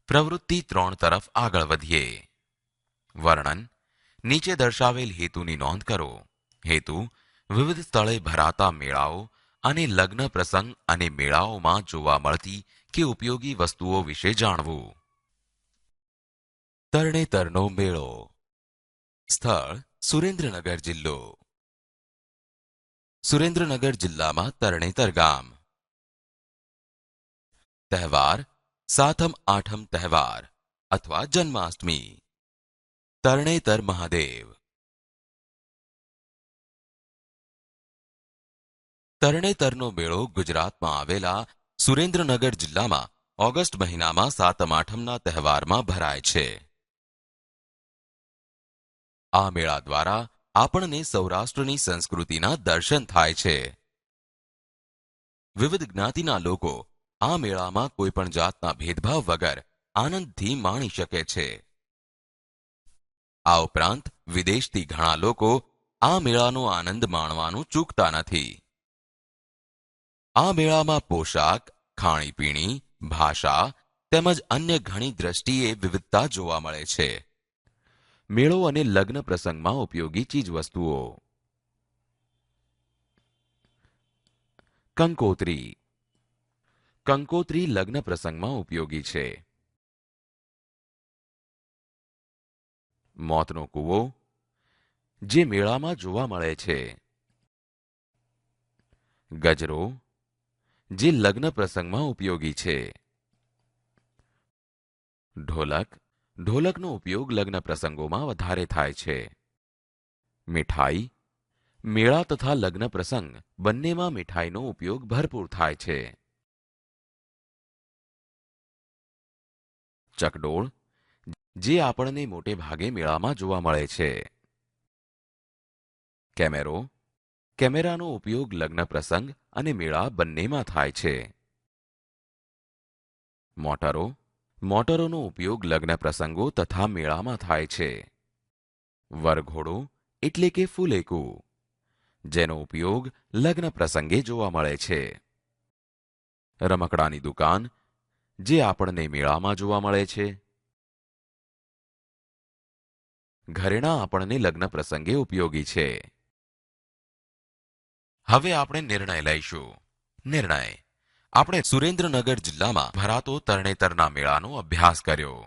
પ્રવૃત્તિ 3 તરફ આગળ વધીએ. વર્ણન. નીચે દર્શાવેલ હેતુની નોંધ કરો. હેતુ: વિવિધ સ્થળે ભરાતા મેળાઓ અને લગ્ન પ્રસંગ અને મેળાઓમાં જોવા મળતી કે ઉપયોગી વસ્તુઓ વિશે જાણવું. તરણેતરનો મેળો. સ્થળ: સુરેન્દ્રનગર જિલ્લો. સુરેન્દ્રનગર જિલ્લામાં તરણેતર ગામ. તહેવાર: સાતમ આઠમ તહેવાર અથવા જન્માષ્ટમી. તરણેતર મહાદેવ. તરણેતરનો મેળો ગુજરાતમાં આવેલા સુરેન્દ્રનગર જિલ્લામાં ઓગસ્ટ મહિનામાં સાતમ આઠમના તહેવારમાં ભરાય છે. આ મેળા દ્વારા આપણને સૌરાષ્ટ્રની સંસ્કૃતિના દર્શન થાય છે. વિવિધ જ્ઞાતિના લોકો આ મેળામાં કોઈ પણ જાતના ભેદભાવ વગર આનંદથી માણી શકે છે. આ ઉપરાંત વિદેશથી ઘણા લોકો આ મેળાનો આનંદ માણવાનું ચૂકતા નથી. આ મેળામાં પોશાક, ખાણીપીણી, ભાષા તેમજ અન્ય ઘણી દ્રષ્ટિએ વિવિધતા જોવા મળે છે. મેળો અને લગ્ન પ્રસંગમાં ઉપયોગી ચીજવસ્તુઓ. કંકોત્રી. કંકોત્રી લગ્ન પ્રસંગમાં ઉપયોગી છે. મોતનો કૂવો, જે મેળામાં જોવા મળે છે. ગજરો, જે લગ્ન પ્રસંગમાં ઉપયોગી છે. ઢોલક. ઢોલકનો ઉપયોગ લગ્ન પ્રસંગોમાં વધારે થાય છે. મીઠાઈ. મેળા તથા લગ્ન પ્રસંગ બંનેમાં મીઠાઈનો ઉપયોગ ભરપૂર થાય છે. ચકડોળ, જે આપણને મોટે ભાગે મેળામાં જોવા મળે છે. કેમેરો. કેમેરાનો ઉપયોગ લગ્ન પ્રસંગ અને મેળા બંનેમાં થાય છે. મોટરો. મોટરોનો ઉપયોગ લગ્ન પ્રસંગો તથા મેળામાં થાય છે. વરઘોડો એટલે કે ફુલેકું, જેનો ઉપયોગ લગ્ન પ્રસંગે જોવા મળે છે. રમકડાની દુકાન, જે આપણને મેળામાં જોવા મળે છે. ઘરેણાં આપણને લગ્ન પ્રસંગે ઉપયોગી છે. હવે આપણે નિર્ણય લઈશું. નિર્ણય. આપણે સુરેન્દ્રનગર જિલ્લામાં ભરાતો તરણેતરના મેળાનો અભ્યાસ કર્યો.